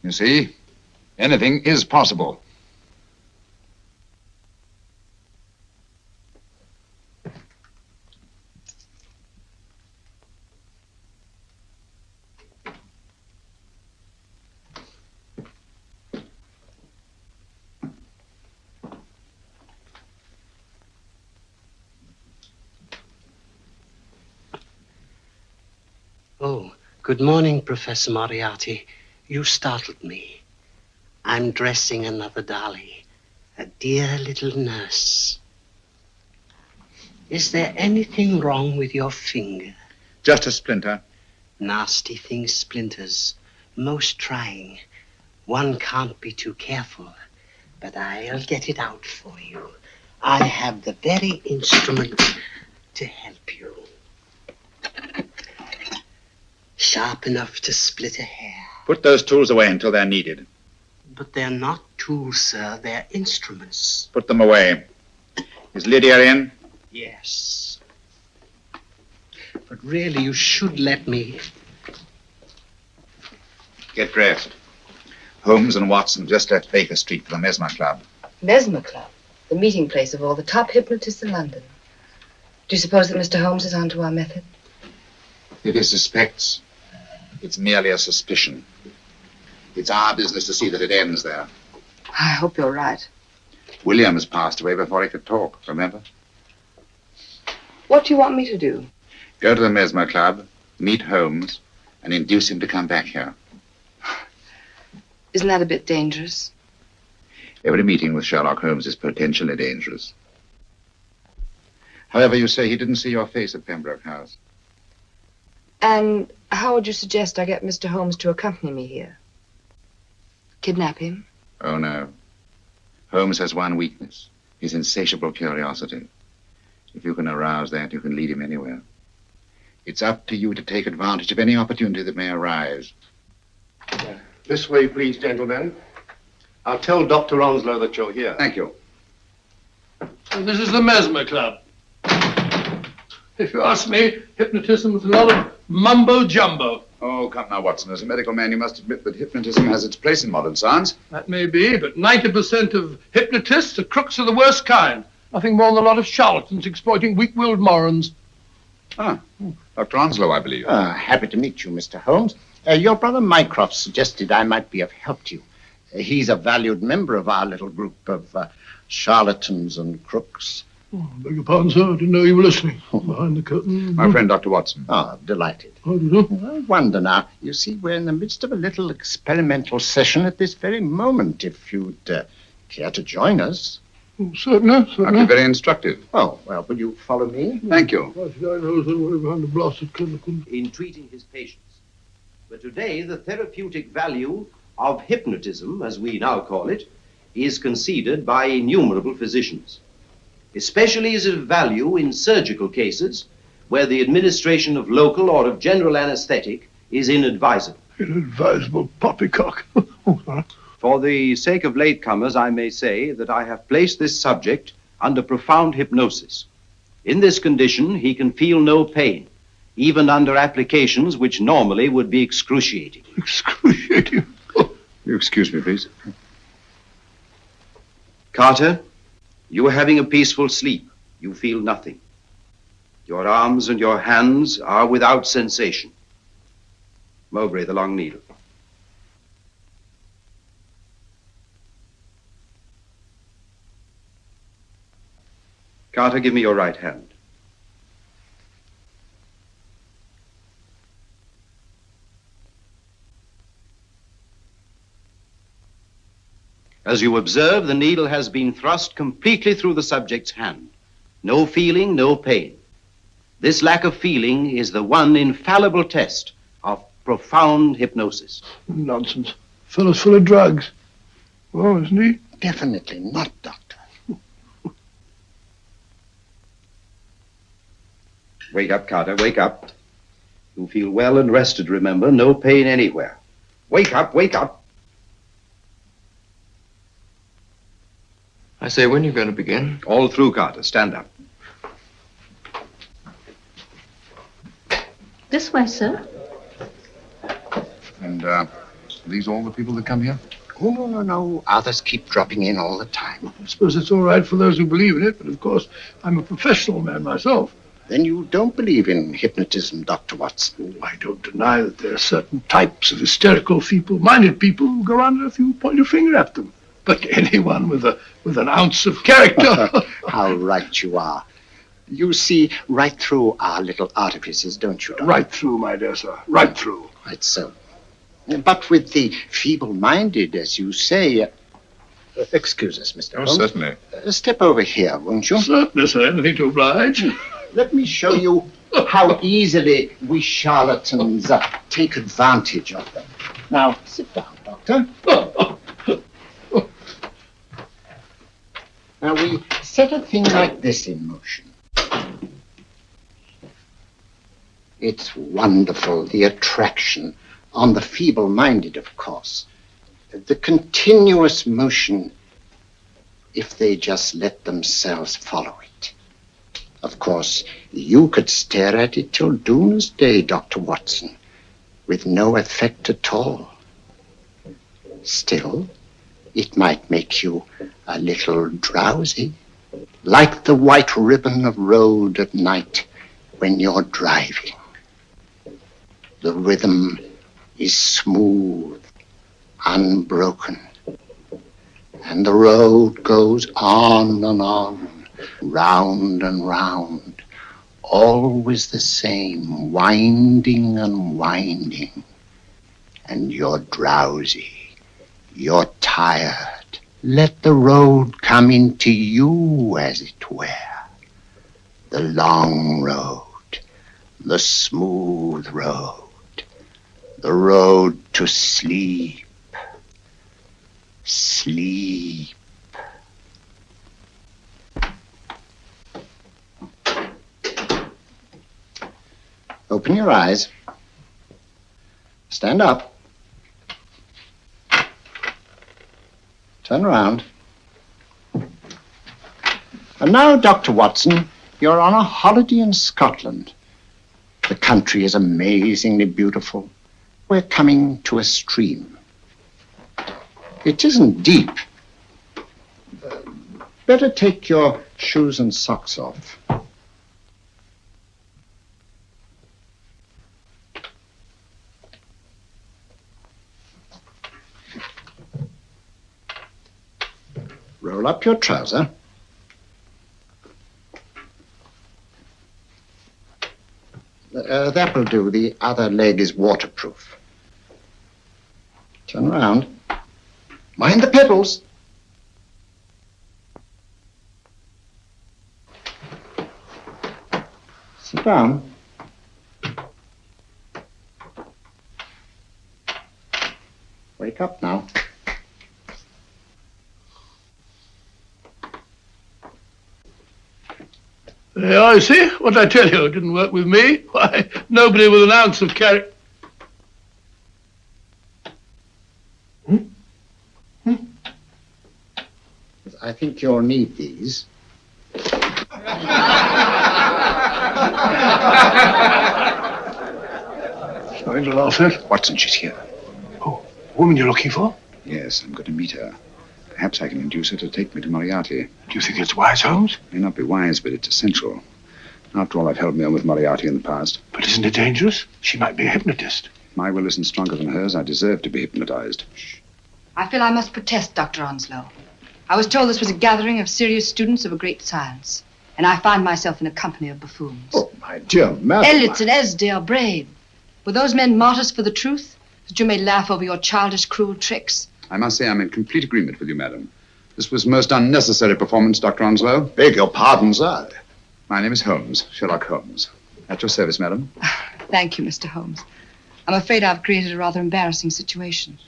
You see, anything is possible. Oh, good morning, Professor Moriarty. You startled me. I'm dressing another dolly, a dear little nurse. Is there anything wrong with your finger? Just a splinter. Nasty thing, splinters. Most trying. One can't be too careful, but I'll get it out for you. I have the very instrument to help you. Sharp enough to split a hair. Put those tools away until they're needed. But they're not tools, sir. They're instruments. Put them away. Is Lydia in? Yes. But really, you should let me. Get dressed. Holmes and Watson just left Baker Street for the Mesmer Club. Mesmer Club, the meeting place of all the top hypnotists in London. Do you suppose that Mr. Holmes is onto our method? If he suspects, it's merely a suspicion. It's our business to see that it ends there. I hope you're right. Williams passed away before he could talk, remember? What do you want me to do? Go to the Mesmer Club, meet Holmes, and induce him to come back here. Isn't that a bit dangerous? Every meeting with Sherlock Holmes is potentially dangerous. However, you say he didn't see your face at Pembroke House. And how would you suggest I get Mr. Holmes to accompany me here? Kidnap him? Oh, no. Holmes has one weakness, his insatiable curiosity. If you can arouse that, you can lead him anywhere. It's up to you to take advantage of any opportunity that may arise. This way, please, gentlemen. I'll tell Dr. Onslow that you're here. Thank you. So this is the Mesmer Club. If you ask me, hypnotism is a lot of mumbo-jumbo. Oh, come now, Watson. As a medical man, you must admit that hypnotism has its place in modern science. That may be, but 90% of hypnotists are crooks of the worst kind. Nothing more than a lot of charlatans exploiting weak-willed morons. Ah, Dr. Onslow, I believe. Happy to meet you, Mr. Holmes. Your brother Mycroft suggested I might be of help to you. He's a valued member of our little group of charlatans and crooks. Oh, beg your pardon, sir. I didn't know you were listening. Behind the curtain. My friend, Dr. Watson. Oh, delighted. How do you do? I wonder now. You see, we're in the midst of a little experimental session at this very moment. If you'd care to join us. Oh, certainly. That'd be very instructive. Oh, well, will you follow me? Thank you. Why should I know somewhere behind the blasted curtain? In treating his patients. But today, the therapeutic value of hypnotism, as we now call it, is conceded by innumerable physicians. Especially is it of value in surgical cases where the administration of local or of general anesthetic is inadvisable. Inadvisable poppycock. For the sake of latecomers, I may say that I have placed this subject under profound hypnosis. In this condition, he can feel no pain, even under applications which normally would be excruciating. Excruciating? You excuse me, please. Carter, you are having a peaceful sleep. You feel nothing. Your arms and your hands are without sensation. Mowbray, the long needle. Carter, give me your right hand. As you observe, the needle has been thrust completely through the subject's hand. No feeling, no pain. This lack of feeling is the one infallible test of profound hypnosis. Nonsense. Fellow's full of drugs. Oh, isn't he? Definitely not, Doctor. Wake up, Carter, wake up. You feel well and rested, remember. No pain anywhere. Wake up, wake up. I say, when are you going to begin? All through, Carter. Stand up. This way, sir. And, are these all the people that come here? Oh, no. Others keep dropping in all the time. I suppose it's all right for those who believe in it, but of course, I'm a professional man myself. Then you don't believe in hypnotism, Dr. Watson? I don't deny that there are certain types of hysterical, feeble-minded people who go under if you point your finger at them. But anyone with an ounce of character... How right you are. You see right through our little artifices, don't you, Doctor? Right through, my dear sir. Right through. Right so. But with the feeble-minded, as you say... excuse us, Mr. Holmes. Certainly. Step over here, won't you? Certainly, sir. Anything to oblige. Let me show you how easily we charlatans take advantage of them. Now, sit down, Doctor. Now, we set a thing like this in motion. It's wonderful, the attraction on the feeble-minded, of course. The continuous motion, if they just let themselves follow it. Of course, you could stare at it till doomsday, Dr. Watson, with no effect at all. Still, it might make you a little drowsy, like the white ribbon of road at night when you're driving. The rhythm is smooth, unbroken, and the road goes on and on, round and round, always the same, winding and winding. And you're drowsy, you're tired. Let the road come into you, as it were. The long road, the smooth road, the road to sleep. Sleep. Open your eyes. Stand up. Turn around. And now, Dr. Watson, you're on a holiday in Scotland. The country is amazingly beautiful. We're coming to a stream. It isn't deep. Better take your shoes and socks off. Roll up your trouser. That will do. The other leg is waterproof. Turn around. Mind the pedals. Sit down. Wake up now. There, I see. What did I tell you? It didn't work with me. Why, nobody with an ounce of character. I think you'll need these. Something to laugh at? Watson, she's here. Oh, woman you're looking for? Yes, I'm going to meet her. Perhaps I can induce her to take me to Moriarty. Do you think it's wise, Holmes? It may not be wise, but it's essential. After all, I've held me on with Moriarty in the past. But isn't it dangerous? She might be a hypnotist. If my will isn't stronger than hers, I deserve to be hypnotized. I feel I must protest, Dr. Onslow. I was told this was a gathering of serious students of a great science, and I find myself in a company of buffoons. Oh, my dear madam. Elliots and Esdale brave. Were those men martyrs for the truth, that you may laugh over your childish, cruel tricks? I must say I'm in complete agreement with you, madam. This was most unnecessary performance, Dr. Onslow. Beg your pardon, sir. My name is Holmes, Sherlock Holmes. At your service, madam. Thank you, Mr. Holmes. I'm afraid I've created a rather embarrassing situation.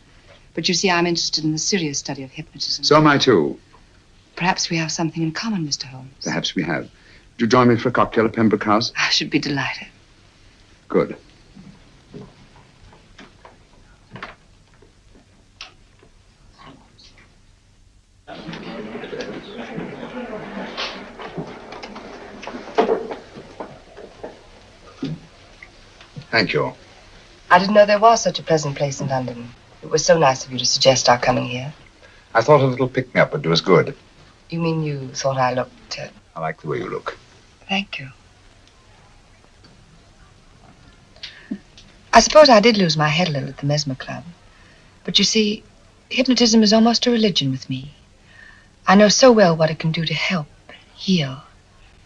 But you see, I'm interested in the serious study of hypnotism. So am I, too. Perhaps we have something in common, Mr. Holmes. Perhaps we have. Would you join me for a cocktail at Pembroke House? I should be delighted. Good. Thank you. I didn't know there was such a pleasant place in London. It was so nice of you to suggest our coming here. I thought a little pick-me-up would do us good. You mean you thought I looked... I like the way you look. Thank you. I suppose I did lose my head a little at the Mesmer Club. But you see, hypnotism is almost a religion with me. I know so well what it can do to help, heal.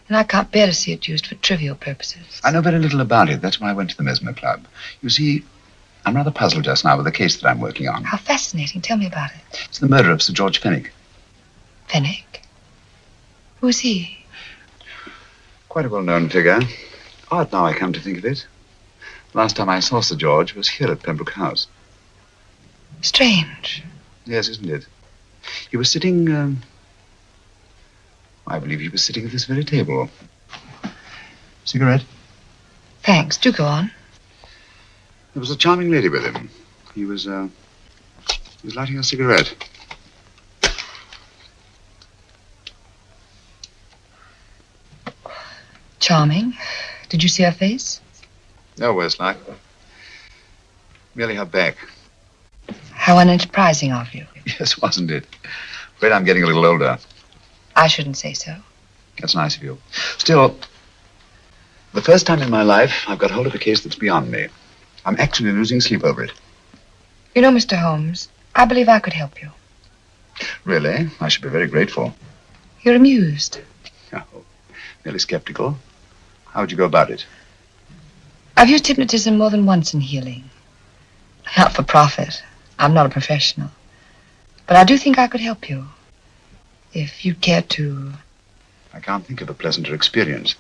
And I can't bear to see it used for trivial purposes. I know very little about it. That's why I went to the Mesmer Club. You see, I'm rather puzzled just now with the case that I'm working on. How fascinating. Tell me about it. It's the murder of Sir George Fenwick. Fenwick? Who's he? Quite a well-known figure. Odd now I come to think of it. Last time I saw Sir George was here at Pembroke House. Strange. Yes, isn't it? He was sitting, I believe he was sitting at this very table. Cigarette? Thanks. Do go on. There was a charming lady with him. He was lighting a cigarette. Charming. Did you see her face? No worse luck. Merely her back. How unenterprising of you. Yes, wasn't it? Afraid I'm getting a little older. I shouldn't say so. That's nice of you. Still, the first time in my life, I've got hold of a case that's beyond me. I'm actually losing sleep over it. You know, Mr. Holmes, I believe I could help you. Really? I should be very grateful. You're amused. Oh, merely skeptical. How would you go about it? I've used hypnotism more than once in healing. Not for profit. I'm not a professional. But I do think I could help you. If you'd care to... I can't think of a pleasanter experience.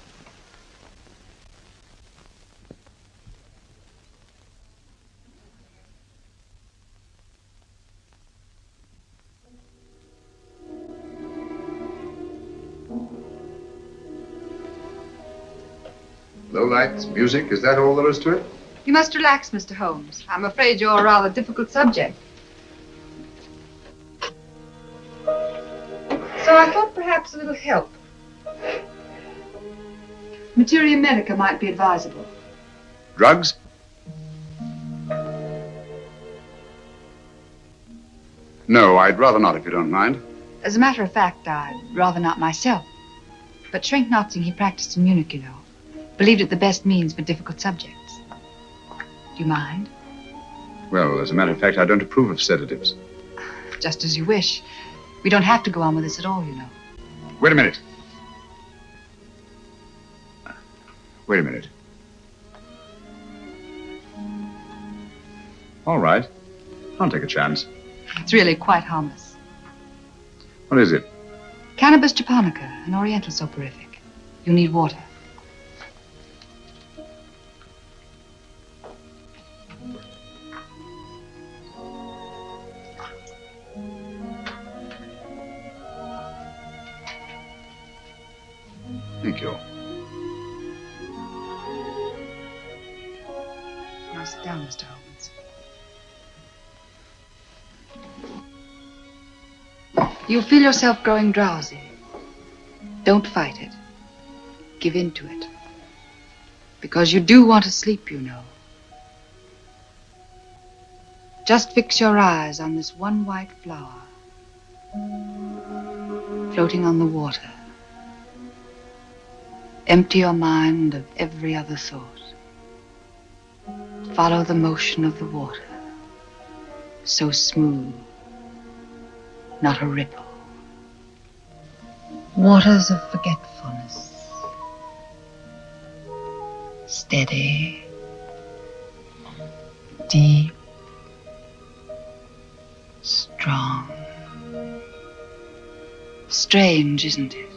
Low lights, music, is that all there is to it? You must relax, Mr. Holmes. I'm afraid you're a rather difficult subject. So I thought perhaps a little help. Materia medica might be advisable. Drugs? No, I'd rather not, if you don't mind. As a matter of fact, I'd rather not myself. But Schrenk-Notzing he practiced in Munich, you know. Believed it the best means for difficult subjects. Do you mind? Well, as a matter of fact, I don't approve of sedatives. Just as you wish. We don't have to go on with this at all, you know. Wait a minute. Wait a minute. All right. I'll take a chance. It's really quite harmless. What is it? Cannabis japonica, an oriental soporific. You'll need water. Thank you. Now sit down, Mr. Holmes. You'll feel yourself growing drowsy. Don't fight it. Give in to it. Because you do want to sleep, you know. Just fix your eyes on this one white flower, floating on the water. Empty your mind of every other thought. Follow the motion of the water. So smooth, not a ripple. Waters of forgetfulness. Steady, deep, strong. Strange, isn't it?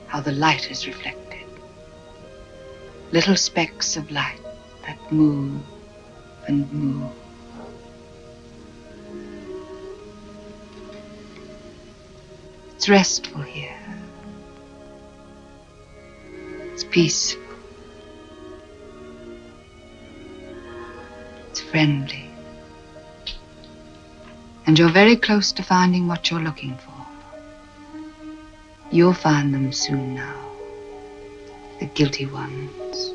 How the light is reflected. Little specks of light that move and move. It's restful here. It's peaceful. It's friendly. And you're very close to finding what you're looking for. You'll find them soon now. The guilty ones.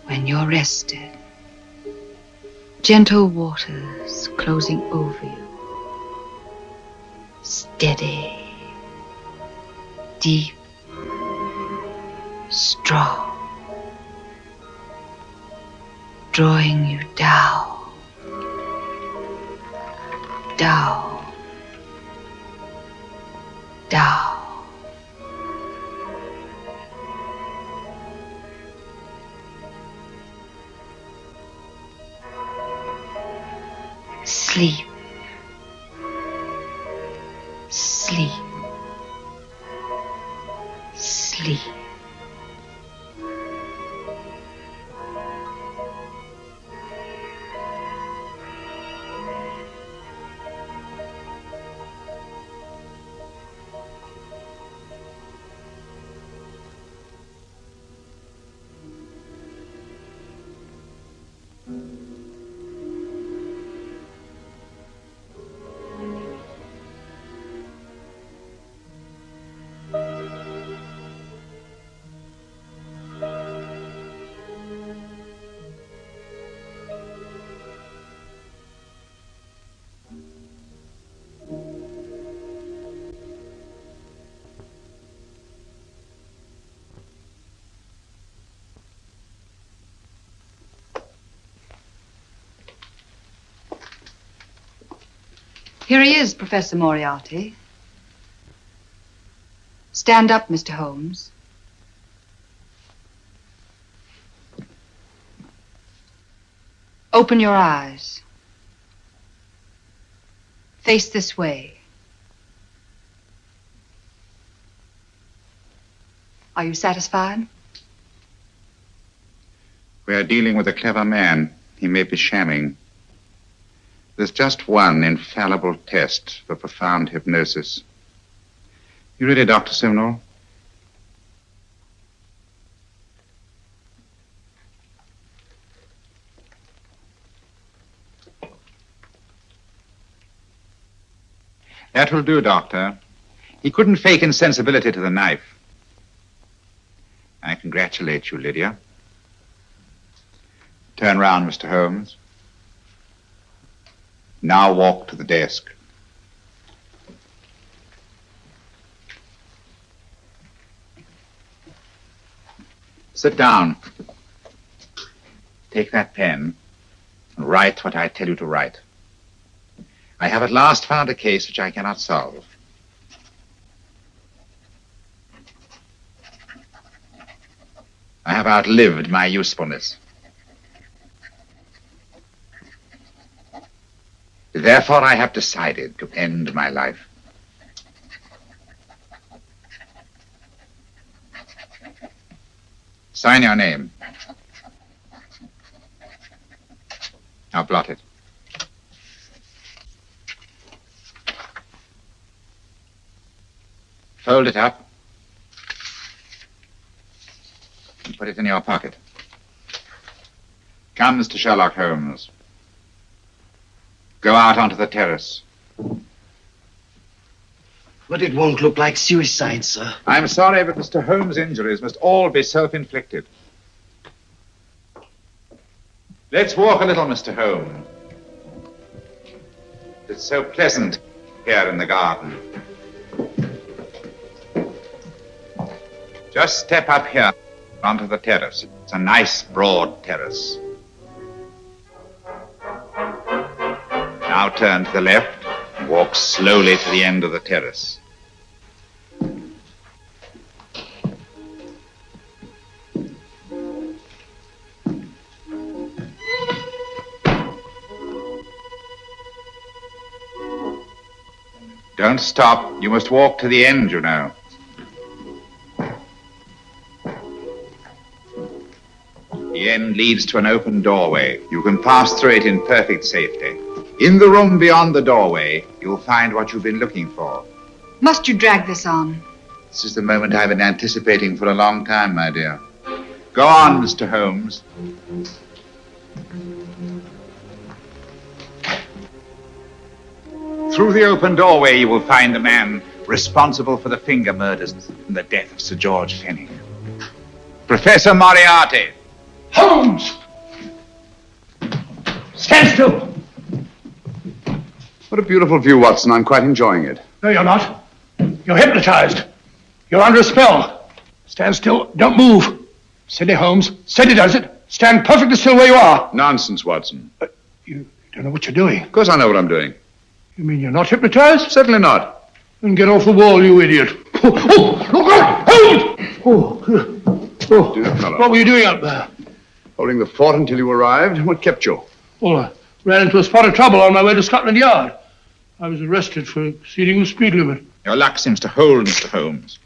When you're rested, gentle waters closing over you. Steady, deep, strong, drawing you down, down, down. Sleep. Sleep. Sleep. Here he is, Professor Moriarty. Stand up, Mr. Holmes. Open your eyes. Face this way. Are you satisfied? We are dealing with a clever man. He may be shamming. There's just one infallible test for profound hypnosis. You ready, Dr. Simnel? That will do, Doctor. He couldn't fake insensibility to the knife. I congratulate you, Lydia. Turn round, Mr. Holmes. Now walk to the desk. Sit down. Take that pen and write what I tell you to write. I have at last found a case which I cannot solve. I have outlived my usefulness. Therefore, I have decided to end my life. Sign your name. Now blot it. Fold it up and put it in your pocket. Come, Mr. Sherlock Holmes. Go out onto the terrace. But it won't look like suicide, sir. I'm sorry, but Mr. Holmes' injuries must all be self-inflicted. Let's walk a little, Mr. Holmes. It's so pleasant here in the garden. Just step up here onto the terrace. It's a nice, broad terrace. Now turn to the left and walk slowly to the end of the terrace. Don't stop. You must walk to the end, you know. The end leads to an open doorway. You can pass through it in perfect safety. In the room beyond the doorway, you'll find what you've been looking for. Must you drag this on? This is the moment I've been anticipating for a long time, my dear. Go on, Mr. Holmes. Through the open doorway, you will find the man responsible for the finger murders and the death of Sir George Fenning. Professor Moriarty. Holmes! Stand still! What a beautiful view, Watson. I'm quite enjoying it. No, you're not. You're hypnotized. You're under a spell. Stand still. Don't move. Steady, Holmes. Steady does it. Stand perfectly still where you are. Nonsense, Watson. You don't know what you're doing. Of course I know what I'm doing. You mean you're not hypnotized? Certainly not. Then get off the wall, you idiot. Oh, look out! Holmes! Dear fellow. What were you doing up there? Holding the fort until you arrived. What kept you? Well, I ran into a spot of trouble on my way to Scotland Yard. I was arrested for exceeding the speed limit. Your luck seems to hold, Mr. Holmes.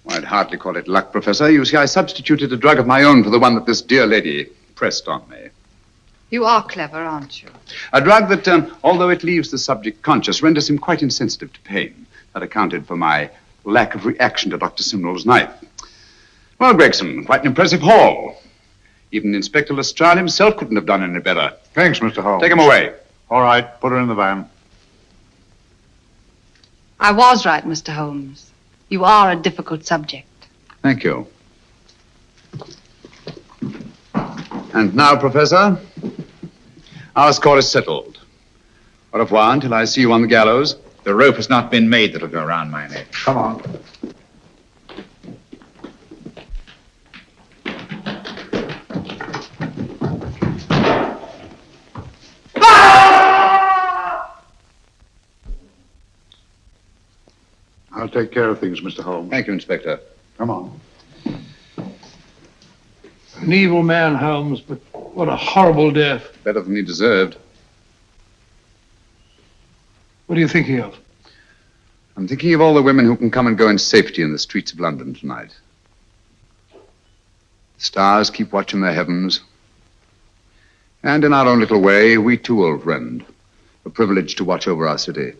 I'd hardly call it luck, Professor. You see, I substituted a drug of my own for the one that this dear lady pressed on me. You are clever, aren't you? A drug that, although it leaves the subject conscious, renders him quite insensitive to pain. That accounted for my lack of reaction to Dr. Simnel's knife. Well, Gregson, quite an impressive haul. Even Inspector Lestrade himself couldn't have done any better. Thanks, Mr. Holmes. Take him away. All right, put her in the van. I was right, Mr. Holmes. You are a difficult subject. Thank you. And now, Professor, our score is settled. Au revoir until I see you on the gallows. The rope has not been made that'll go around my neck. Come on. take care of things, Mr. Holmes. Thank you, Inspector. Come on. An evil man, Holmes, but what a horrible death. Better than he deserved. What are you thinking of? I'm thinking of all the women who can come and go in safety in the streets of London tonight. Stars keep watch in the heavens. And in our own little way, we too, old friend, are privileged to watch over our city.